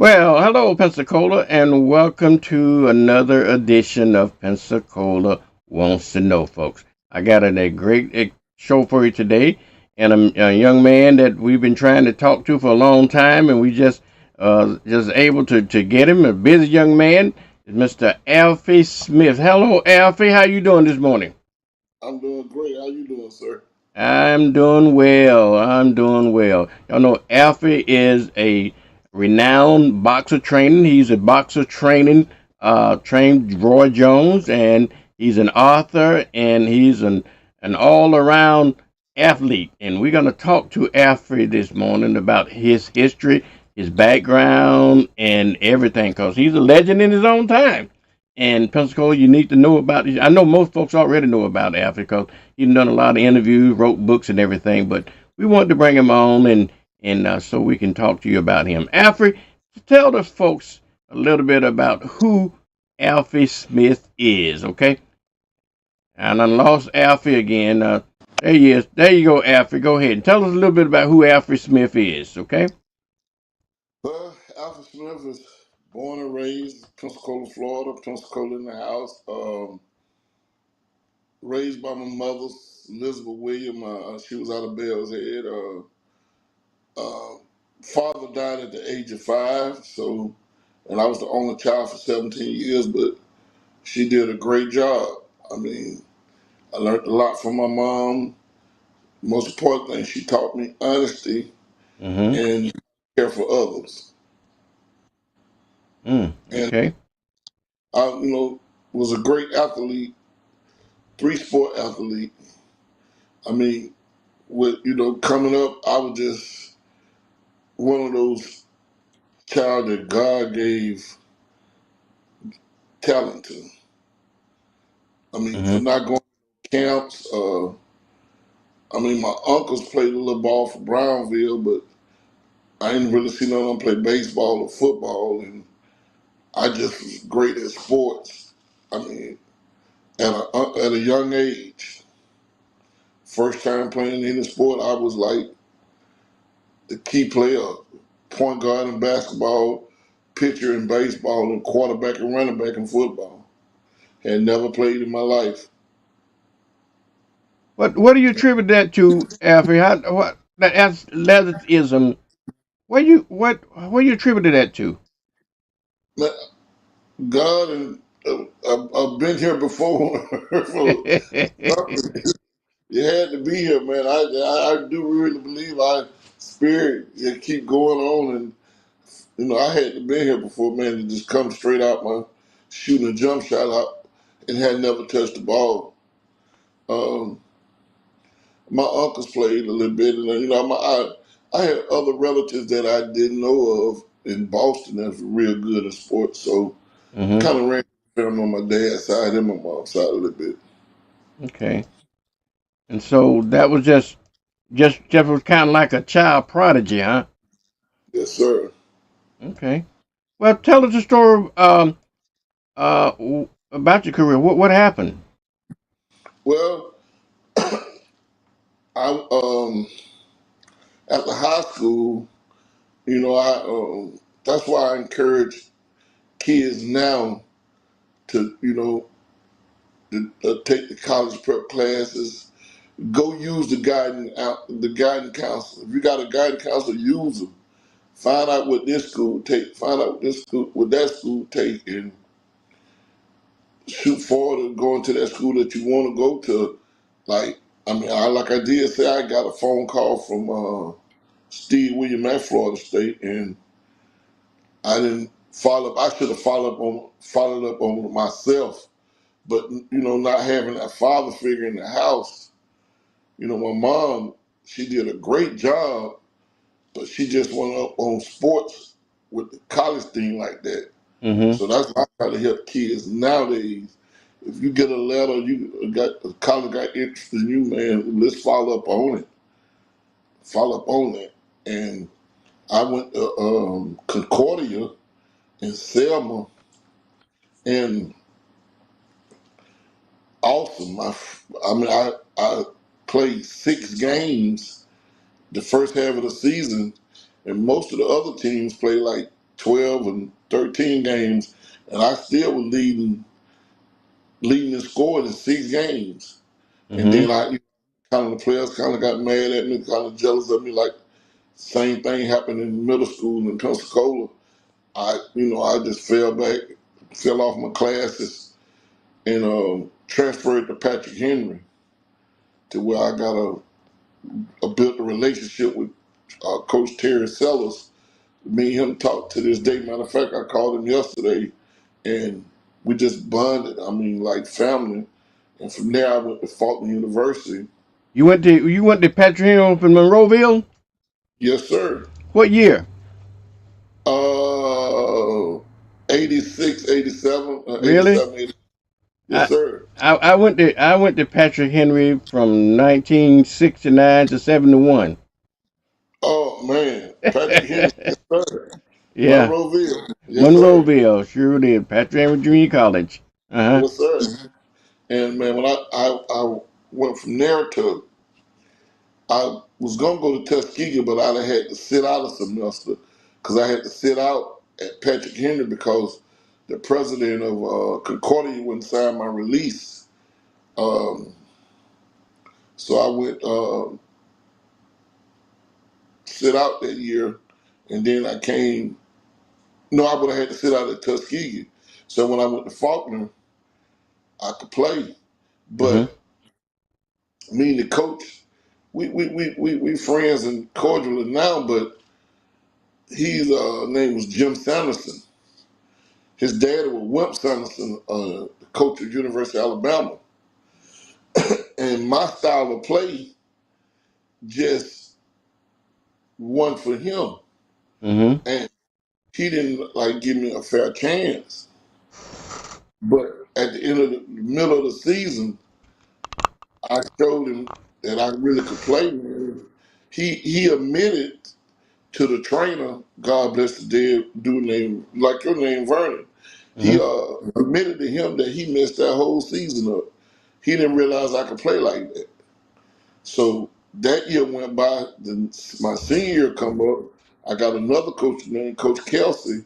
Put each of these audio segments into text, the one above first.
Well, hello, Pensacola, and welcome to another edition of Pensacola Wants to Know, folks. I got a great show for you today, and a young man that we've been trying to talk to for a long time, and we just able to get him. A busy young man, Mr. Alfi Smith. Hello, Alfi. How you doing this morning? I'm doing great. How you doing, sir? I'm doing well. I'm doing well. Y'all know Alfie is a renowned boxer training. He's a boxer training, trained Roy Jones, and he's an author, and he's an all around athlete. And we're gonna talk to Alfie this morning about his history, his background, and everything, cause he's a legend in his own time. And Pensacola, you need to know about. I know most folks already know about Alfie, cause he's done a lot of interviews, wrote books and everything, but we wanted to bring him on and so we can talk to you about him. Alfie, tell the folks a little bit about who Alfie Smith is, okay? And I lost Alfie again. There he is. There you go, Alfie. Go ahead and tell us a little bit about who Alfie Smith is, okay? Well, Alfred Smith is born and raised Pensacola, Florida. Pensacola in the house. Raised by my mother, Elizabeth William. She was out of Bell's Head. Uh, Father died at the age of 5, so and I was the only child for 17 years, but she did a great job. I mean, I learned a lot from my mom. Most important thing, she taught me honesty Mm-hmm. and care for others. And Okay. I, was a great athlete, three-sport athlete. I mean, with coming up, I was just one of those child that God gave talent to. I mean, for Mm-hmm. not going to camps. I mean, my uncles played a little ball for Brownville, but I didn't really see none of them play baseball or football, and I just was great at sports. I mean, at a young age, first time playing any sport, I was like the key player, point guard in basketball, pitcher in baseball, and quarterback and running back in football. Had never played in my life. What do you attribute that to, Alfie? What that athleticism? What you attributed that to? Man, God and I've been here before. So you had to be here, man. I do really believe our spirit keep going on, and I had to be here before, man. To just come straight out my shooting a jump shot out and had never touched the ball. Um, my uncles played a little bit, and I had other relatives that I didn't know of in Boston that were real good at sports. So I Mm-hmm. kind of ran them on my dad's side and my mom's side a little bit. Okay. And so that was just was kind of like a child prodigy, huh? Yes, sir. Okay. Well, tell us the story about your career. What happened? Well, I after high school, I that's why I encourage kids now to take the college prep classes. Go use the guiding counselor. If you got a guiding counselor, use them. Find out what this school take. Find out what that school take, and shoot forward to going to that school that you want to go to. Like like I did say, I got a phone call from Steve William at Florida State, and I didn't follow up. I should have followed up on myself, but not having that father figure in the house. My mom, she did a great job, but she just went up on sports with the college thing like that. Mm-hmm. So that's why I try to help kids nowadays. If you get a letter, you got a college got interested in you, man. Let's follow up on it. Follow up on that. And I went to Concordia in Selma, and awesome. I played 6 games the first half of the season, and most of the other teams play like 12 and 13 games, and I still was leading and scored in 6 games. And Mm-hmm. then I kind of the players kind of got mad at me, kind of jealous of me. Like same thing happened in middle school in Pensacola. I just fell off my classes, and transferred to Patrick Henry, to where I got built a relationship with Coach Terry Sellers. Me and him talk to this day. Matter of fact, I called him yesterday, and we just bonded. I mean, like family. And from there, I went to Faulkner University. You went to Patrick Henry from Monroeville? Yes, sir. What year? Uh, 86, 87, Really? 87, 80. Yes, I, sir. I went to Patrick Henry from 1969 to 71. Oh man, Patrick Henry, yes, sir. Yeah, Monroeville, yes, sir. Monroeville, sure did. Patrick Henry Junior College. Uh huh. Yes, sir. And man, when I went from there to, I was gonna go to Tuskegee, but I had to sit out a semester because I had to sit out at Patrick Henry because the president of Concordia wouldn't sign my release. Um, so I went sit out that year, and then I came. No, I would have had to sit out at Tuskegee. So when I went to Faulkner, I could play. Mhm. But me and the coach, we friends and cordial now. But his name was Jim Sanderson. His dad was Wimp Sanderson, the coach at University of Alabama. And my style of play just won for him, Mhm. and he didn't like give me a fair chance. But at the end of the middle of the season, I showed him that I really could play, man. He admitted to the trainer, God bless the dead dude named like your name, Vernon. He Mhm. admitted to him that he messed that whole season up. He didn't realize I could play like that. So that year went by. My senior year come up. I got another coach named Coach Kelsey,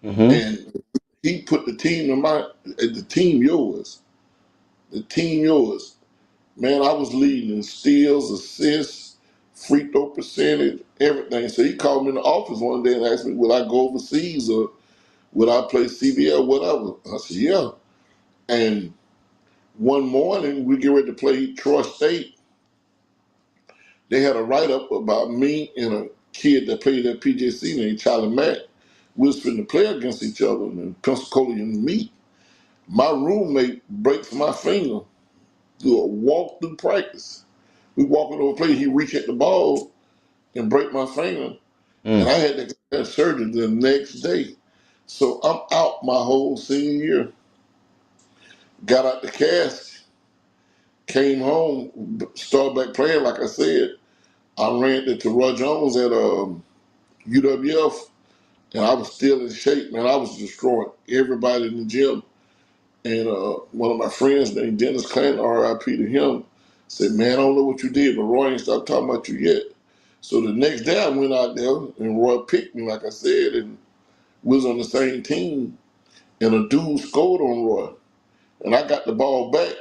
Mhm. and he put the team yours, the team yours. Man, I was leading in steals, assists, free throw percentage, everything. So he called me in the office one day and asked me, would I go overseas or would I play CBL, whatever? I said, yeah. And one morning, we get ready to play Troy State. They had a write-up about me and a kid that played at PJC named Charlie Mack. We was finna play against each other in Pensacola and meet. My roommate breaks my finger through a walk-through practice. We walking over play, he reach at the ball and break my finger, and Mm. I had to get that surgery the next day. So I'm out my whole senior year. Got out the cast, came home, started back playing. Like I said, I ran into Roy Jones at UWF, and I was still in shape, man. I was destroying everybody in the gym. And one of my friends named Dennis Clanton, RIP to him, said, man, I don't know what you did, but Roy ain't stopped talking about you yet. So the next day I went out there, and Roy picked me, like I said, and we was on the same team, and a dude scored on Roy. And I got the ball back.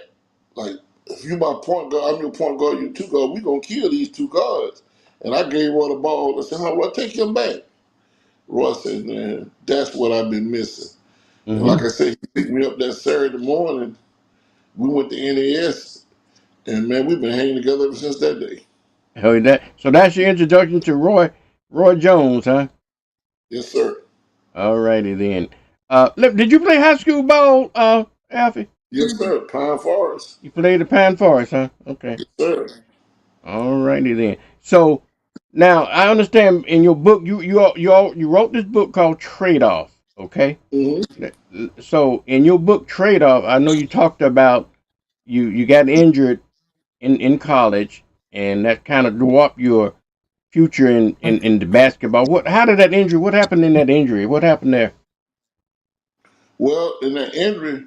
Like, if you my point guard, I'm your point guard, you two guard, we gonna kill these two guards. And I gave Roy the ball. I said, how Roy, take him back. Roy said, man, that's what I've been missing. And like Mhm. I said, he picked me up that Saturday morning. We went to NAS, and man, we've been hanging together ever since that day. So that's your introduction to Roy Jones, huh? Yes, sir. Alrighty then. Did you play high school ball, Alfie? Yes, sir. Pine Forest. You played the Pine Forest, huh? Okay. Yes, sir. Alrighty then. So now I understand in your book you wrote this book called Trade Off. Okay. Hmm. So in your book Trade Off, I know you talked about you got injured in college, and that kind of dwarfed your future in the basketball. How did that injury? What happened in that injury? What happened there? Well, in that injury,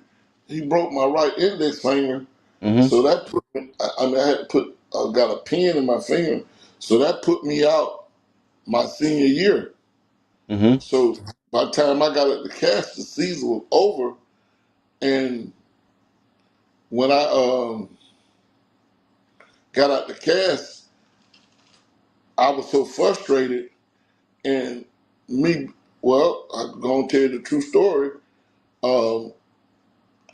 he broke my right index finger. Mm-hmm. So that put me, I mean, I had to put, got a pin in my finger. So that put me out my senior year. Mm-hmm. So by the time I got at the cast, the season was over. And when I got out the cast, I was so frustrated. And me, well, I'm gonna tell you the true story. Um,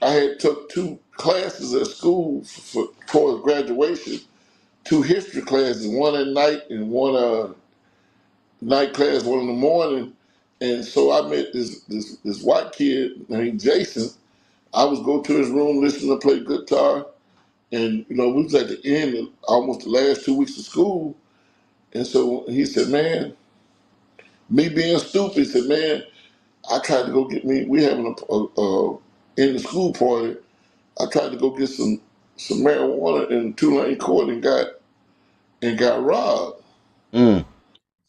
I had took two classes at school for graduation, two history classes, one at night and one night class, one in the morning. And so I met this white kid named Jason. I was go to his room, listen to play guitar, and we was at the end of almost the last 2 weeks of school. And so he said, "Man, me being stupid," he said, "Man, I tried to go get me. We having in the school party. I tried to go get some marijuana in Tulane Court and got robbed." Mm.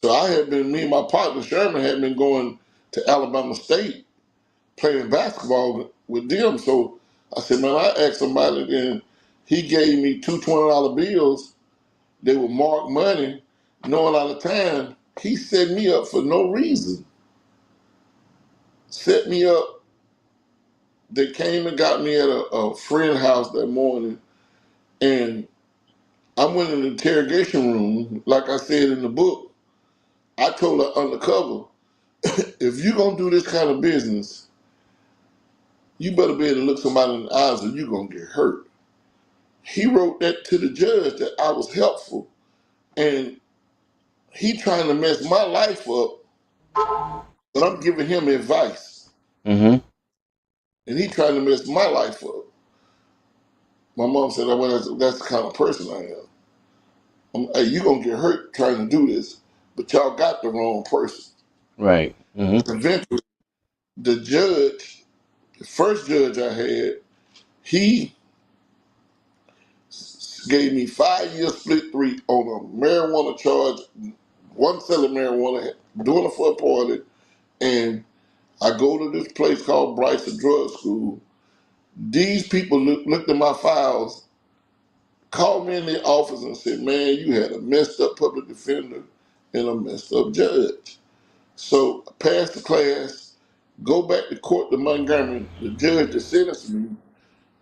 So I had been, me and my partner Sherman had been going to Alabama State playing basketball with them. So I said, "Man," I asked somebody, and he gave me two $20 bills. They were marked money, knowing out of time. He set me up for no reason. Set me up. They came and got me at a friend's house that morning, and I went in the interrogation room. Like I said in the book, I told her undercover, "If you're going to do this kind of business, you better be able to look somebody in the eyes or you're going to get hurt." He wrote that to the judge that I was helpful, and he trying to mess my life up, but I'm giving him advice, Mm-hmm. and he trying to mess my life up. My mom said, "Well, that's the kind of person I am. Hey, you're going to get hurt trying to do this, but y'all got the wrong person." Right. Mm-hmm. Eventually, the judge, the first judge I had, he gave me 5 years split three on a marijuana charge, one selling marijuana, doing it for a party, and I go to this place called Bryson Drug School. These people looked at my files, called me in the office and said, "Man, you had a messed up public defender and a messed up judge." So I passed the class, go back to court to Montgomery. The judge that sentenced me,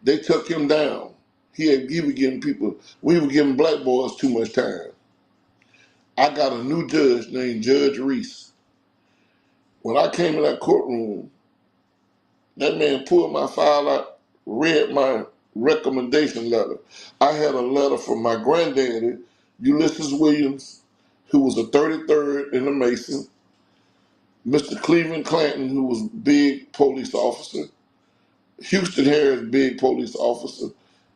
they took him down. He was giving people, we were giving black boys too much time. I got a new judge named Judge Reese. When I came in that courtroom, that man pulled my file out, read my recommendation letter. I had a letter from my granddaddy, Ulysses Williams, who was a 33rd in the Mason, Mr. Cleveland Clanton, who was big police officer, Houston Harris, big police officer,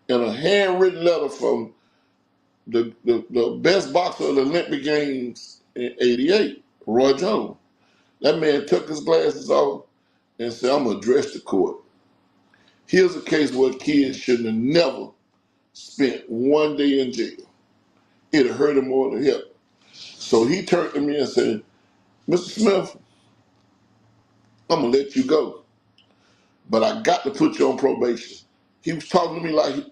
and a handwritten letter from the best boxer of the Olympic Games in '88, Roy Jones. That man took his glasses off and said, "I'm going to address the court. Here's a case where kids shouldn't have never spent one day in jail. It'd hurt him more than help." So he turned to me and said, "Mr. Smith, I'm going to let you go, but I got to put you on probation." He was talking to me like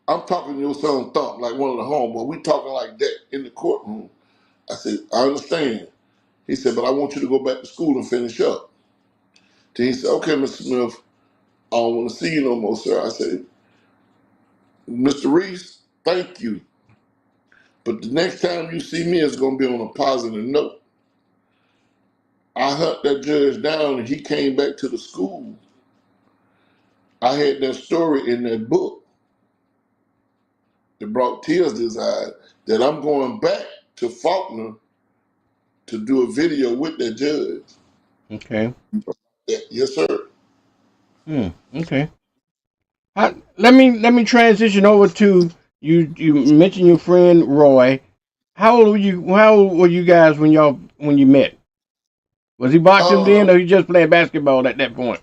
I'm talking to your son Thump, like one of the homeboys. We talking like that in the courtroom. I said, "I understand." He said, "But I want you to go back to school and finish up." Then he said, "Okay, Mr. Smith, I don't want to see you no more, sir." I said, "Mr. Reese, thank you. But the next time you see me, it's going to be on a positive note." I hunt that judge down and he came back to the school. I had that story in that book that brought tears to his eyes that I'm going back to Faulkner to do a video with that judge. Okay. Yes, sir. Hmm. Okay. Let me transition over to you. You mentioned your friend Roy. How old were you? How old were you guys when you met? Was he boxing Uh, then, or he just playing basketball at that point?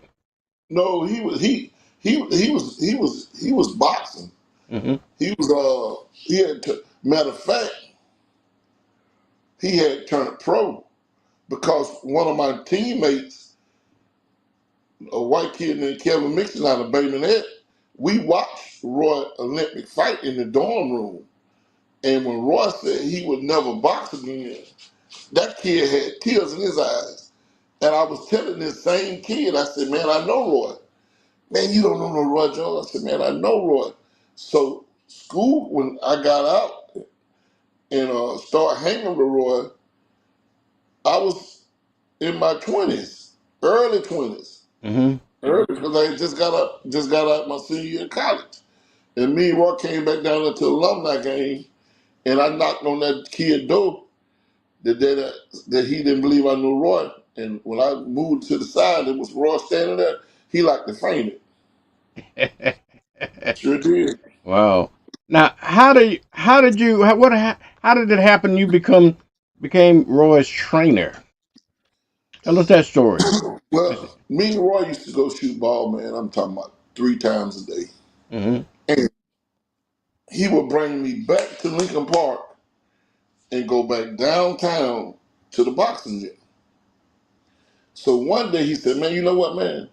no, he was boxing. Mm-hmm. Matter of fact, he had turned pro because one of my teammates, a white kid named Kevin Mixon out of Bay Minette, we watched Roy Olympic fight in the dorm room. And when Roy said he would never box again, That kid had tears in his eyes. And I was telling this same kid, I said, man, I know Roy. Man, you don't know no Roy Jones. I said, man, I know Roy. So school, when I got out and started hanging with Roy, I was in my 20s, early 20s. Mm-hmm. Early, because I just got out my senior year of college. And me and Roy came back down to the alumni game, and I knocked on that kid door that he didn't believe I knew Roy. And when I moved to the side, it was Roy standing there. He like to faint it. Sure did. Wow. Now, how did it happen? You became Roy's trainer. Tell us that story. Well, me and Roy used to go shoot ball, man. I'm talking about 3 times a day. Mm-hmm. And he would bring me back to Lincoln Park and go back downtown to the boxing gym. So one day he said, man, you know what, man?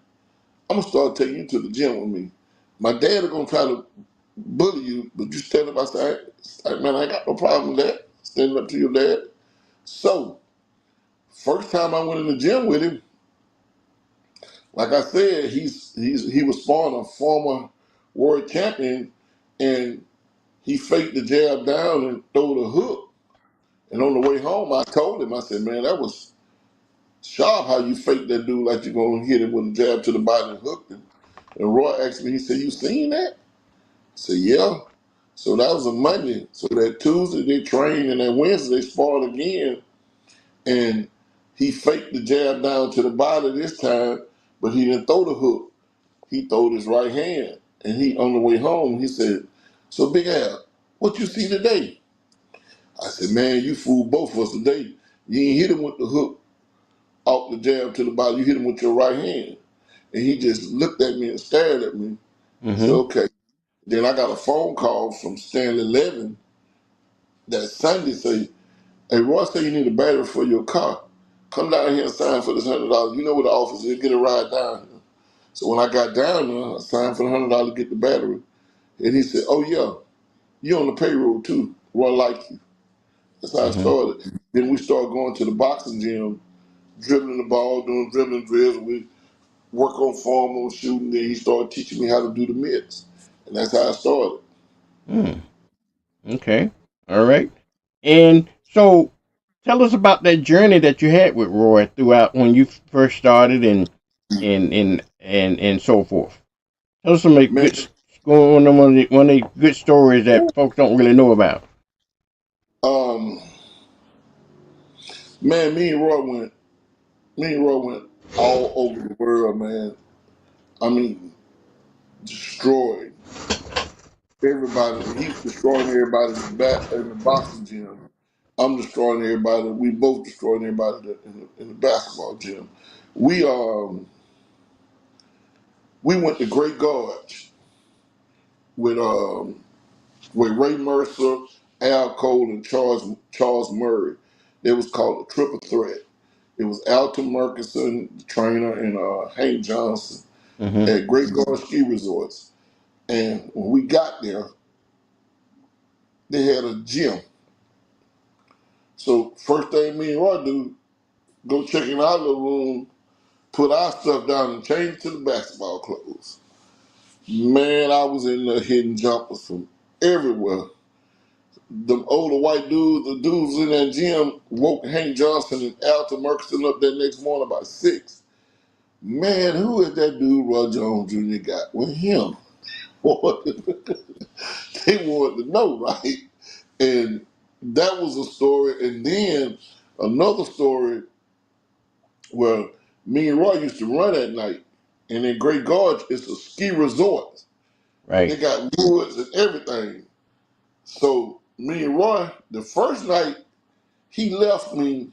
I'm gonna start taking you to the gym with me. My dad is gonna try to bully you, but you stand up outside. Like, man, I ain't got no problem with that. Standing up to your dad. So, first time I went in the gym with him, like I said, he was sparring a former world champion, and he faked the jab down and threw the hook. And on the way home, I told him, I said, man, that was sharp how you faked that dude like you're gonna hit him with a jab to the body and hooked him. And Roy asked me, he said, you seen that? I said, yeah. So that was a Monday. So that Tuesday they trained, and that Wednesday they sparred again. And he faked the jab down to the body this time, but he didn't throw the hook. He throwed his right hand. And he on the way home, he said, so Big Al, what you see today? I said, man, you fooled both of us today. You ain't hit him with the hook off the jab to the body, you hit him with your right hand. And he just looked at me and stared at me. I said, Mm-hmm. okay. Then I got a phone call from Stanley Levin that Sunday say, hey, Roy said you need a battery for your car. Come down here and sign for this $100. You know where the office is, get a ride down here. So when I got down there, I signed for the $100 to get the battery. And he said, oh yeah, you on the payroll too. Roy like you. That's how I Mm-hmm. started. Then we started going to the boxing gym, dribbling the ball, doing dribbling drills. We work on form on shooting. Then he started teaching me how to do the mitts. And that's how I started. Mm. Okay. All right. And so, tell us about that journey that you had with Roy throughout when you first started and so forth. Tell us some of the Man, good going on one of the good stories that folks don't really know about. um, man, me and Roy went all over the world, man. I mean, destroyed everybody. He's destroying everybody in the boxing gym. I'm destroying everybody. We both destroying everybody in the basketball gym. We we went to Great Gorge with Ray Mercer, Al Cole, and Charles Murray. It was called the Triple Threat. It was Alton Murkison, the trainer, and Hank Johnson Mm-hmm. at Great Gorge Ski Resorts. And when we got there, they had a gym. So first thing me and Roy do, go check in our little room, put our stuff down and change to the basketball clothes. Man, I was in there hitting jumpers from everywhere. The older white dudes, the dudes in that gym woke Hank Johnson and Alton Murkison up that next morning about 6. Man, who is that dude Roy Jones Jr. got with him? They wanted to know, right? And that was a story. And then another story where me and Roy used to run at night. And in Great Gorge, it's a ski resort. They Right. got woods and everything. So me and Roy, the first night, he left me,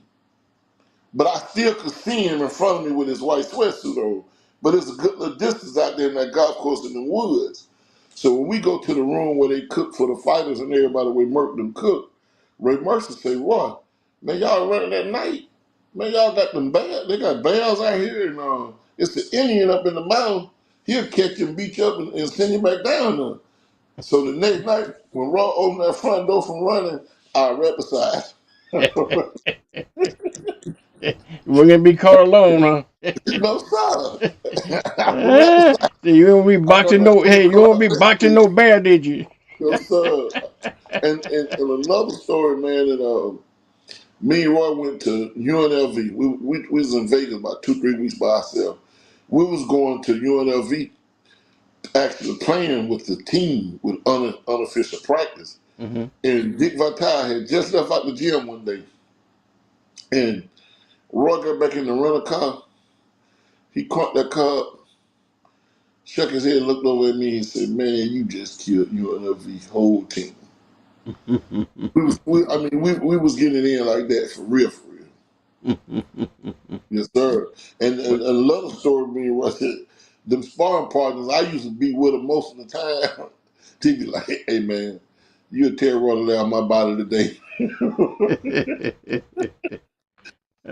but I still could see him in front of me with his white sweatsuit on. But it's a good little distance out there in that golf course in the woods. So when we go to the room where they cook for the fighters and everybody where Merck them cook, Ray Mercer say, Roy, man, y'all running at night. Man, y'all got them bears. They got bears out here, and it's the Indian up in the mountain. He'll catch you and beat you up and send you back down there. So the next night, when Raw opened that front door from running, I right beside. We're gonna be caught alone, huh? No sir. I remember, So you won't be I boxing remember at no. 8 Hey, you won't o'clock. be boxing no bear, did you? No sir. And another story, man. And me and Roy went to UNLV. We was in Vegas about 2 3 weeks by ourselves. We was going to UNLV, actually playing with the team with unofficial practice. Hmm. And Dick Vitale had just left out the gym one day, and Roy got back in the rental car. He caught that car up, shook his head, looked over at me, and said, "Man, you just killed UNLV whole team." We was getting in like that for real, for real. Yes, sir. And another story being was that them sparring partners, I used to be with them most of the time. They be like, "Hey man, you a tear running down my body today."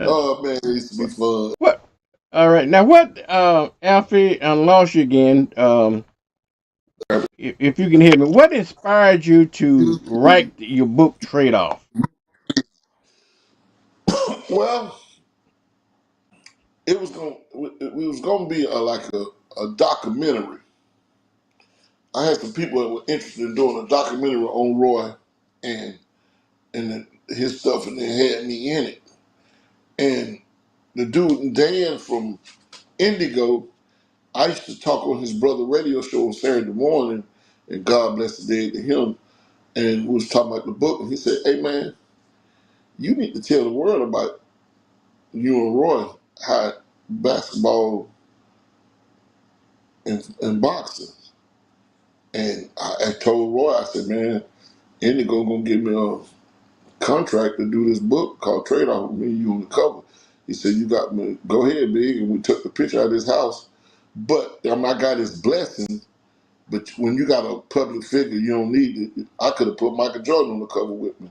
Oh man, it used to be fun. What? All right. Now, what? Alfie, I lost you again. If you can hear me, what inspired you to write your book, Trade Off? Well, it was going we was going to be a documentary. I had some people that were interested in doing a documentary on Roy and his stuff, and they had me in it. And the dude Dan from Indigo, I used to talk on his brother radio show on Saturday morning, and God bless the day to him. And we was talking about the book, and he said, "Hey man, you need to tell the world about you and Roy, how basketball and boxing." And I told Roy, I said, "Man, Indigo gonna give me a contract to do this book called Trade Off with me and you on the cover." He said, "You got me. Go ahead, big." And we took the picture out of his house. But I got his blessing. But when you got a public figure, you don't need it. I could have put Michael Jordan on the cover with me,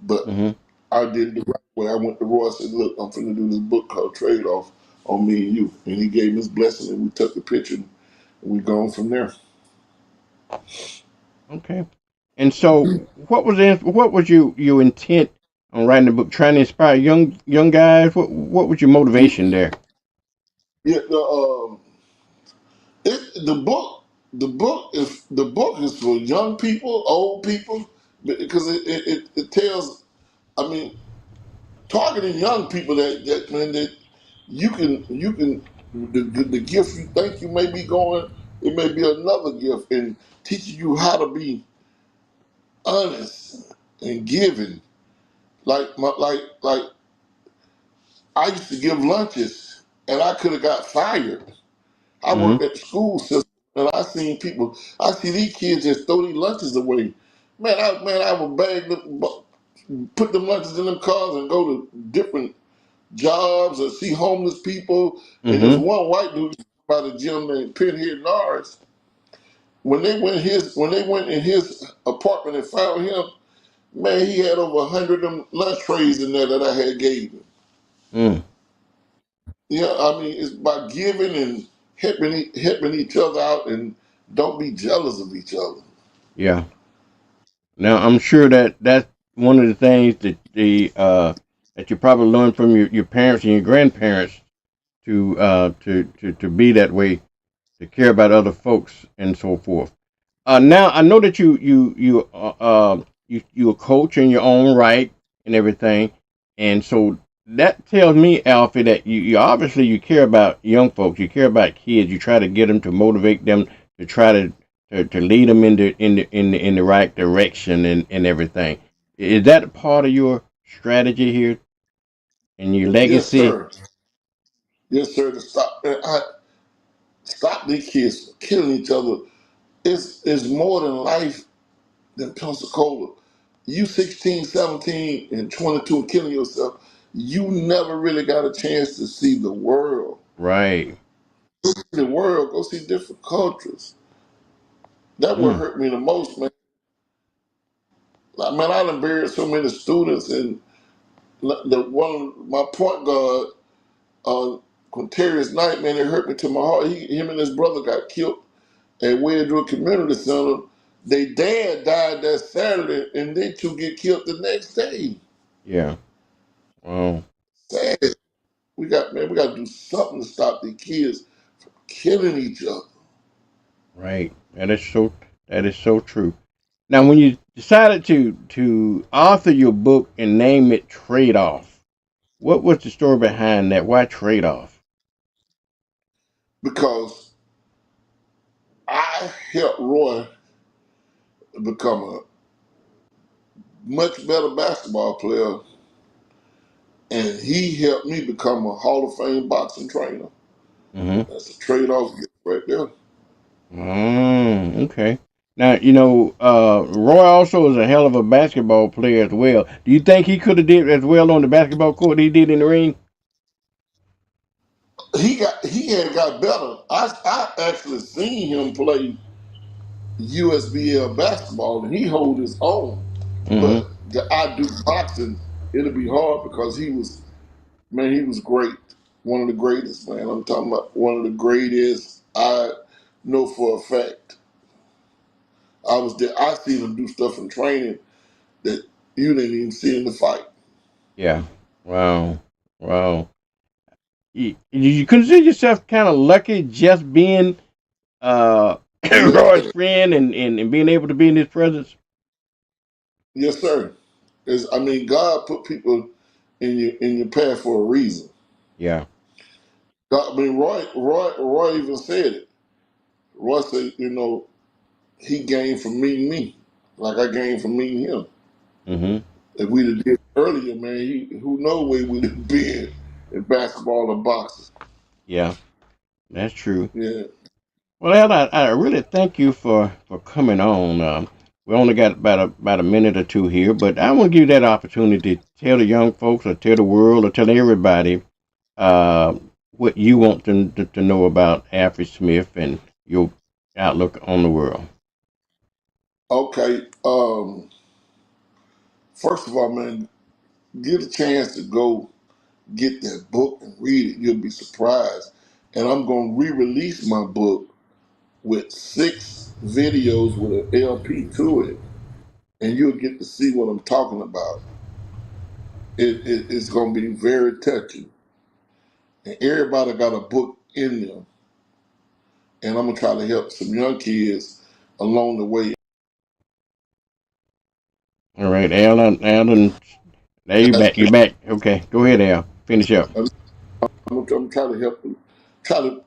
but Hmm. I did it the right way. I went to Roy and said, "Look, I'm finna do this book called Trade Off on me and you." And he gave me his blessing, and we took the picture, and we gone from there. Okay. And so, what was your intent on writing the book? Trying to inspire young guys. What was your motivation there? Yeah, the book, the book is for young people, old people, because it tells. I mean, targeting young people that man that you can the gift you think you may be going, it may be another gift, and teaching you how to be honest and giving. Like I used to give lunches, and I could have got fired. I Hmm. worked at the school system, and I seen people. I see these kids just throw these lunches away. I would bag them, put them lunches in them cars, and go to different jobs or see homeless people. And there's Hmm. one white dude by the gym named Pinhead Norris. When they went in his apartment and found him, man, he had over 100 of them lunch trays in there that I had gave him. Mm. Yeah, I mean, it's by giving and helping each other out, and don't be jealous of each other. Yeah. Now I'm sure that that's one of the things that you probably learned from your parents and your grandparents to be that way, to care about other folks and so forth. Now I know that you a coach in your own right and everything, and so that tells me, Alfie, that you obviously you care about young folks, you care about kids, you try to get them to motivate them to try to lead them in the right direction and everything. Is that part of your strategy here and your Yes, legacy? sir. Yes, sir. To stop these kids from killing each other. It's more than life than Pensacola. You 16, 17, and 22 and killing yourself, you never really got a chance to see the world. Right. The world, go see different cultures. That what Mm. hurt me the most, man. Like, man, I done buried so many students, and my point guard, Quintarius Knight, man, it hurt me to my heart. Him and his brother got killed at Wedgewood Community Center. They dad died that Saturday, and they two get killed the next day. Yeah. Wow. Sad. we got to do something to stop the kids killing each other. Right. That is so true. Now, when you decided to author your book and name it Trade Off, what was the story behind that? Why Trade Off? Because I helped Roy become a much better basketball player, and he helped me become a Hall of Fame boxing trainer. Mm-hmm. That's a trade off right there. Okay. Now, Roy also is a hell of a basketball player as well. Do you think he could have did as well on the basketball court he did in the ring? He had got better. I actually seen him play USBL basketball, and he hold his own. Mm-hmm. But the I do boxing, it'll be hard because he was great. One of the greatest, man. I'm talking about one of the greatest. I know for a fact. I was there. I seen him do stuff in training that you didn't even see in the fight. Yeah. Wow. Wow. You consider yourself kind of lucky just being Yes, Roy's sir. friend and being able to be in his presence? Yes, sir. I mean, God put people in your path for a reason. Yeah. God, I mean, Roy even said it. Roy said, he gained from meeting me, like I gained from meeting him. Mm-hmm. If we'd have did it earlier, man, who knows where we'd have been in basketball or boxing. Yeah. That's true. Yeah. Well, Al, I really thank you for coming on. We only got about a minute or two here, but I want to give you that opportunity to tell the young folks, or tell the world, or tell everybody uh, what you want them to know about Alfred Smith and your outlook on the world. Okay. First of all, man, get a chance to go get that book and read it. You'll be surprised. And I'm gonna re-release my book with 6 videos with an LP to it, and you'll get to see what I'm talking about. It's gonna be very touching, and everybody got a book in them, and I'm gonna try to help some young kids along the way. All right, Alan, there you back. You back. Okay, go ahead, Al. Finish up. I'm, I'm trying to help them, try to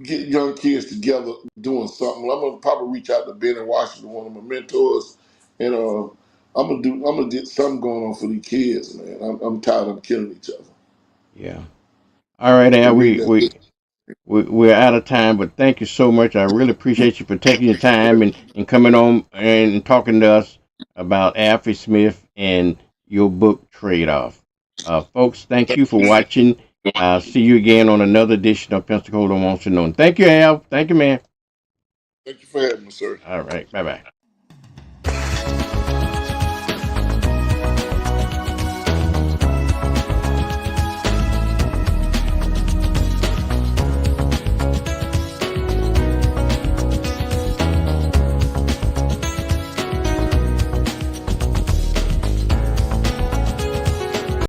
get young kids together doing something. I'm gonna probably reach out to Ben in Washington, one of my mentors, and I'm gonna get something going on for these kids, man. I'm tired of them killing each other. Yeah. All right, They Al. need that. We're out of time, but thank you so much. I really appreciate you for taking your time and coming on and talking to us about Alfie Smith and your book Trade Off. Folks, thank you for watching. I'll see you again on another edition of Pensacola Wants to Know. And thank you, Al. Thank you, man. Thank you for having me, sir. All right. Bye bye.